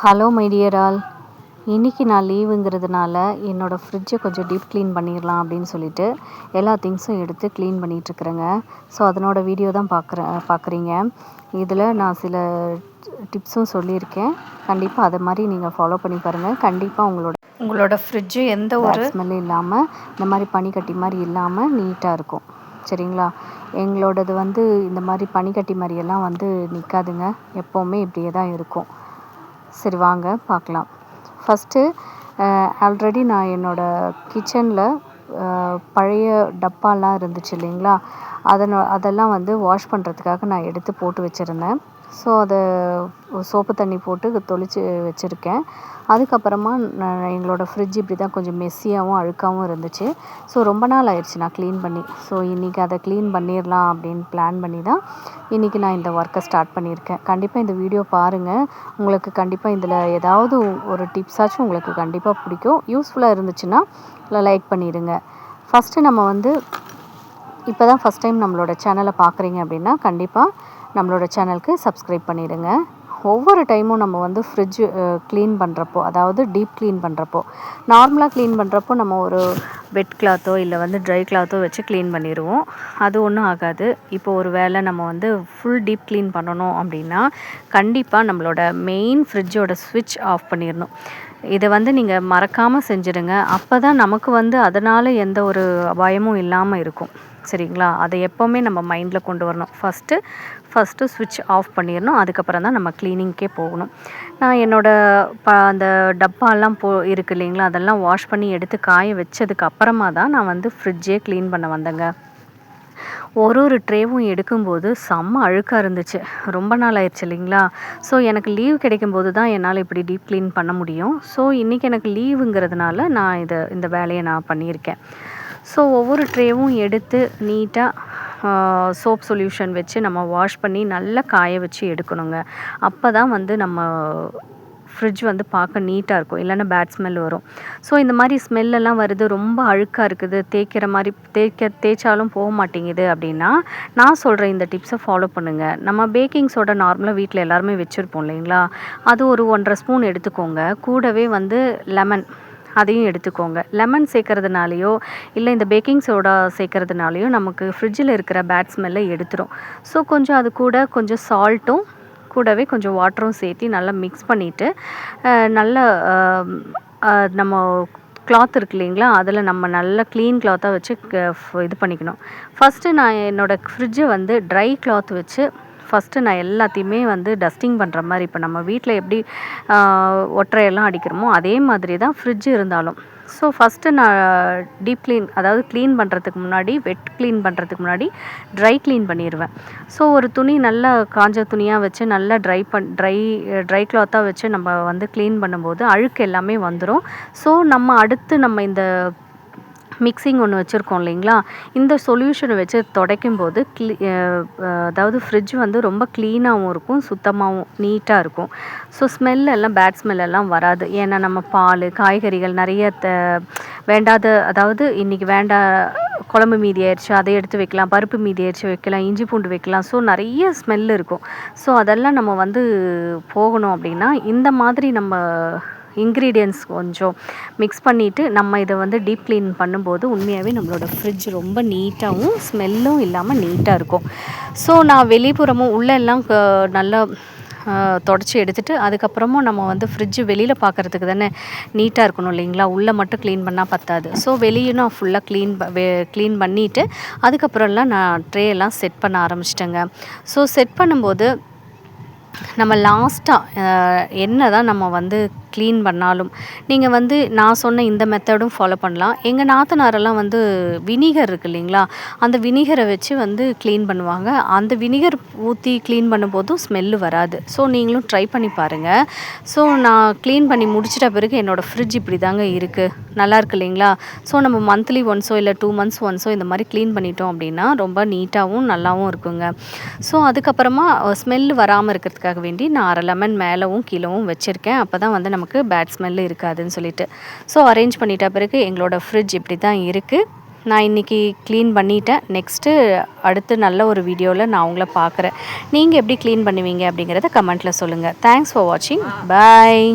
Hello my dear all. இன்றைக்கி நான் லீவுங்கிறதுனால என்னோடய ஃப்ரிட்ஜை கொஞ்சம் டீப் க்ளீன் பண்ணிடலாம் அப்படின்னு சொல்லிட்டு எல்லா திங்ஸும் எடுத்து க்ளீன் பண்ணிகிட்ருக்குறேங்க. ஸோ அதனோட வீடியோ தான் பார்க்குறீங்க. இதில் நான் சில டிப்ஸும் சொல்லியிருக்கேன். கண்டிப்பாக அதை மாதிரி நீங்கள் ஃபாலோ பண்ணி பாருங்கள். கண்டிப்பாக உங்களோட ஃப்ரிட்ஜு எந்த ஒரு ஸ்மெல்லும் இல்லாமல், இந்த மாதிரி பனிக்கட்டி மாதிரி இல்லாமல் நீட்டாக இருக்கும். சரிங்களா? எங்களோடது இந்த மாதிரி பனிக்கட்டி மாதிரியெல்லாம் நிற்காதுங்க. எப்போவுமே இப்படியே தான் இருக்கும். சரி, வாங்க பார்க்கலாம். ஃபஸ்ட்டு ஆல்ரெடி நான் என்னோடய கிச்சனில் பழைய டப்பாலாம் இருந்துச்சு இல்லைங்களா, அதெல்லாம் வாஷ் பண்ணுறதுக்காக நான் எடுத்து போட்டு வச்சுருந்தேன். ஸோ அதை சோப்பு தண்ணி போட்டு தொளிச்சு வச்சுருக்கேன். அதுக்கப்புறமா எங்களோடய ஃப்ரிட்ஜ் இப்படி தான் கொஞ்சம் மெஸ்ஸியாகவும் அழுக்காகவும் இருந்துச்சு. ஸோ ரொம்ப நாள் ஆயிடுச்சு நான் க்ளீன் பண்ணி. ஸோ இன்றைக்கி அதை க்ளீன் பண்ணிடலாம் அப்படின்னு பிளான் பண்ணி தான் இன்றைக்கி நான் இந்த ஒர்க்கை ஸ்டார்ட் பண்ணியிருக்கேன். கண்டிப்பாக இந்த வீடியோ பாருங்கள். உங்களுக்கு கண்டிப்பாக இதில் ஏதாவது ஒரு டிப்ஸாச்சும் உங்களுக்கு கண்டிப்பாக பிடிக்கும். யூஸ்ஃபுல்லாக இருந்துச்சுன்னா லைக் பண்ணிடுங்க. ஃபஸ்ட்டு நம்ம இப்போ தான் ஃபஸ்ட் டைம் நம்மளோட சேனலை பார்க்குறீங்க அப்படின்னா கண்டிப்பாக நம்மளோட சேனலுக்கு சப்ஸ்கிரைப் பண்ணிடுங்க. ஒவ்வொரு டைமும் நம்ம ஃப்ரிட்ஜு க்ளீன் பண்ணுறப்போ, அதாவது டீப் க்ளீன் பண்ணுறப்போ, நார்மலாக க்ளீன் பண்ணுறப்போ நம்ம ஒரு வெட் கிளாத்தோ இல்லை ட்ரை கிளாத்தோ வச்சு க்ளீன் பண்ணிடுவோம். அது ஒன்றும் ஆகாது. இப்போ ஒரு வேளை நம்ம ஃபுல் டீப் க்ளீன் பண்ணணும் அப்படின்னா கண்டிப்பாக நம்மளோட மெயின் ஃப்ரிட்ஜோட ஸ்விட்ச் ஆஃப் பண்ணிடணும். இதை நீங்கள் மறக்காமல் செஞ்சுடுங்க. அப்போ தான் நமக்கு அதனால் எந்த ஒரு பயமும் இல்லாமல் இருக்கும். சரிங்களா? அதை எப்போவுமே நம்ம மைண்டில் கொண்டு வரணும். ஃபஸ்ட்டு ஸ்விட்ச் ஆஃப் பண்ணிடணும். அதுக்கப்புறம் தான் நம்ம க்ளீனிங்க்கே போகணும். நான் என்னோடய அந்த டப்பாலாம் இருக்குது இல்லைங்களா, அதெல்லாம் வாஷ் பண்ணி எடுத்து காய வச்சதுக்கு அப்புறமா தான் நான் ஃப்ரிட்ஜே க்ளீன் பண்ண வந்தேங்க. ஒரு ட்ரேவும் எடுக்கும்போது செம்ம அழுக்காக இருந்துச்சு. ரொம்ப நாள் ஆயிடுச்சு இல்லைங்களா. ஸோ எனக்கு லீவ் கிடைக்கும்போது தான் என்னால் இப்படி டீப் க்ளீன் பண்ண முடியும். ஸோ இன்றைக்கி எனக்கு லீவுங்கிறதுனால நான் இந்த வேலையை நான் பண்ணியிருக்கேன். ஸோ ஒவ்வொரு ட்ரேவும் எடுத்து நீட்டாக சோப் சொல்யூஷன் வச்சு நம்ம வாஷ் பண்ணி நல்லா காய வச்சு எடுக்கணுங்க. அப்போ தான் நம்ம ஃப்ரிட்ஜ் பார்க்க நீட்டாக இருக்கும். இல்லைன்னா பேட் ஸ்மெல் வரும். ஸோ இந்த மாதிரி ஸ்மெல்லெல்லாம் வருது, ரொம்ப அழுக்காக இருக்குது, தேய்க்கிற மாதிரி தேய்ச்சாலும் போக மாட்டேங்குது அப்படின்னா நான் சொல்கிற இந்த டிப்ஸை ஃபாலோ பண்ணுங்கள். நம்ம பேக்கிங் சோடா நார்மலாக வீட்டில் எல்லாருமே வச்சுருப்போம் இல்லைங்களா, அது ஒரு 1.5 ஸ்பூன் எடுத்துக்கோங்க. கூடவே லெமன் அதையும் எடுத்துக்கோங்க. லெமன் சேர்க்கறதுனாலையோ இல்லை இந்த பேக்கிங் சோடா சேர்க்கறதுனாலையோ நமக்கு ஃப்ரிட்ஜில் இருக்கிற பேட் ஸ்மெல்லை எடுத்துரும். ஸோ கொஞ்சம் அது கூட கொஞ்சம் சால்ட்டும் கூடவே கொஞ்சம் வாட்டரும் சேர்த்து நல்லா மிக்ஸ் பண்ணிவிட்டு நல்லா நம்ம கிளாத் இருக்கு இல்லைங்களா, அதில் நம்ம நல்லா க்ளீன் கிளாத்தாக வச்சு இது பண்ணிக்கணும். ஃபஸ்ட்டு நான் என்னோடய ஃப்ரிட்ஜை ட்ரை கிளாத் வச்சு ஃபஸ்ட்டு நான் எல்லாத்தையுமே டஸ்டிங் பண்ணுற மாதிரி, இப்போ நம்ம வீட்டில் எப்படி ஒற்றையெல்லாம் அடிக்கிறோமோ அதே மாதிரி தான் ஃப்ரிட்ஜ் இருந்தாலும். ஸோ ஃபஸ்ட்டு நான் டீப் க்ளீன், அதாவது க்ளீன் பண்ணுறதுக்கு முன்னாடி, வெட் க்ளீன் பண்ணுறதுக்கு முன்னாடி ட்ரை க்ளீன் பண்ணிடுவேன். ஸோ ஒரு துணி நல்லா காஞ்ச துணியாக வச்சு நல்லா ட்ரை கிளாத்தாக வச்சு நம்ம க்ளீன் பண்ணும்போது அழுக்கு எல்லாமே வந்துடும். ஸோ நம்ம இந்த மிக்சிங் ஒன்று வச்சுருக்கோம் இல்லைங்களா, இந்த சொல்யூஷனை வச்சு துடைக்கும்போது அதாவது ஃப்ரிட்ஜ் ரொம்ப க்ளீனாகவும் இருக்கும், சுத்தமாகவும் நீட்டாக இருக்கும். ஸோ ஸ்மெல்லெல்லாம் பேட் ஸ்மெல்லெல்லாம் வராது. ஏன்னா நம்ம பால், காய்கறிகள் நிறைய வேண்டாத, அதாவது இன்றைக்கி குழம்பு மீதி ஆயிடுச்சு அதை எடுத்து வைக்கலாம், பருப்பு மீதி ஆயிடுச்சு வைக்கலாம், இஞ்சி பூண்டு வைக்கலாம். ஸோ நிறைய ஸ்மெல் இருக்கும். ஸோ அதெல்லாம் நம்ம போகணும் அப்படின்னா இந்த மாதிரி நம்ம இன்க்ரீடியன்ட்ஸ் கொஞ்சம் மிக்ஸ் பண்ணிவிட்டு நம்ம இதை டீப் க்ளீன் பண்ணும்போது உண்மையாகவே நம்மளோட ஃப்ரிட்ஜ் ரொம்ப நீட்டாகவும் ஸ்மெல்லும் இல்லாமல் நீட்டாக இருக்கும். ஸோ நான் வெளிப்புறமும் உள்ளெல்லாம் நல்லா தொடச்சி எடுத்துகிட்டு அதுக்கப்புறமும் நம்ம ஃப்ரிட்ஜு வெளியில் பார்க்குறதுக்கு தானே நீட்டாக இருக்கணும் இல்லைங்களா, உள்ளே மட்டும் க்ளீன் பண்ணால் பத்தாது. ஸோ வெளியே நான் ஃபுல்லாக க்ளீன் பண்ணிவிட்டு அதுக்கப்புறம்லாம் நான் ட்ரே எல்லாம் செட் பண்ண ஆரம்பிச்சிட்டேங்க. ஸோ செட் பண்ணும்போது நம்ம லாஸ்ட்டாக என்ன தான் நம்ம க்ளீன் பண்ணாலும் நீங்கள் நான் சொன்ன இந்த மெத்தடும் ஃபாலோ பண்ணலாம். எங்கள் நாத்தனாரெல்லாம் வினிகர் இருக்குது இல்லைங்களா, அந்த வினிகரை வச்சு க்ளீன் பண்ணுவாங்க. அந்த வினிகர் ஊற்றி க்ளீன் பண்ணும்போதும் ஸ்மெல்லு வராது. ஸோ நீங்களும் ட்ரை பண்ணி பாருங்கள். ஸோ நான் க்ளீன் பண்ணி முடிச்சிட்ட பிறகு என்னோடய ஃப்ரிட்ஜ் இப்படி தாங்க இருக்குது. நல்லா இருக்கு இல்லைங்களா. ஸோ நம்ம மந்த்லி ஒன்ஸோ இல்லை 2 months ஒன்ஸோ இந்த மாதிரி க்ளீன் பண்ணிட்டோம் அப்படின்னா ரொம்ப நீட்டாகவும் நல்லாவும் இருக்குங்க. ஸோ அதுக்கப்புறமா ஸ்மெல்லு வராமல் இருக்கிறதுக்காக வேண்டி நான் 1/2 லெமன் மேலவும் கீழவும் வச்சுருக்கேன். அப்போ தான் நமக்கு பேட் ஸ்மெல்லு இருக்காதுன்னு சொல்லிட்டு. ஸோ அரேஞ்ச் பண்ணிட்ட பிறகு எங்களோட ஃப்ரிட்ஜ் இப்படி தான் இருக்குது. நான் இன்றைக்கி க்ளீன் பண்ணிட்டேன். நெக்ஸ்ட்டு அடுத்து நல்ல ஒரு வீடியோவில் நான் உங்களை பார்க்குறேன். நீங்கள் எப்படி க்ளீன் பண்ணுவீங்க அப்படிங்கிறத கமெண்ட்டில் சொல்லுங்கள். தேங்க்ஸ் ஃபார் வாட்சிங். பாய்.